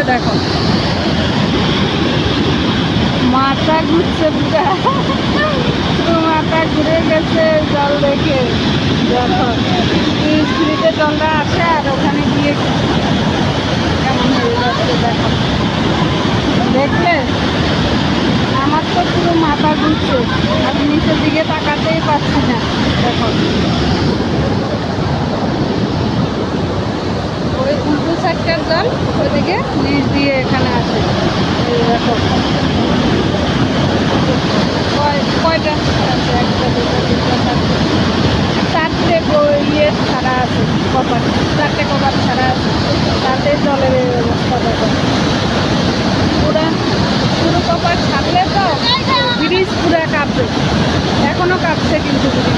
দেখো, মাথা ঘুরছে পুরা, পুরো মাথা ঘুরে গেছে জল দেখে। দেখো স্পিডে জলটা আসে আর ওখানে গিয়ে কেমন হয়ে যাচ্ছে দেখো। দেখলে আমার তো পুরো মাথা ঘুরছে, আমি নিচের দিকে তাকাতেই পারছি না। দেখো ওই উল্টো সাইডটার জল ওইদিকে নিচ দিয়ে এখানে আসে। এই দেখো কয়টা আছে, একটা দুটো তিনটা চারটে ইয়ে ছাড়া আছে, কপার, চারটে কপার ছাড়া আছে, তাতে জলের এই অবস্থা দেখো। পুরা পুরো কপার ছাড়লে তো ব্রিজ পুরা কাঁপবে, এখনো কাঁপছে কিন্তু ব্রিজ।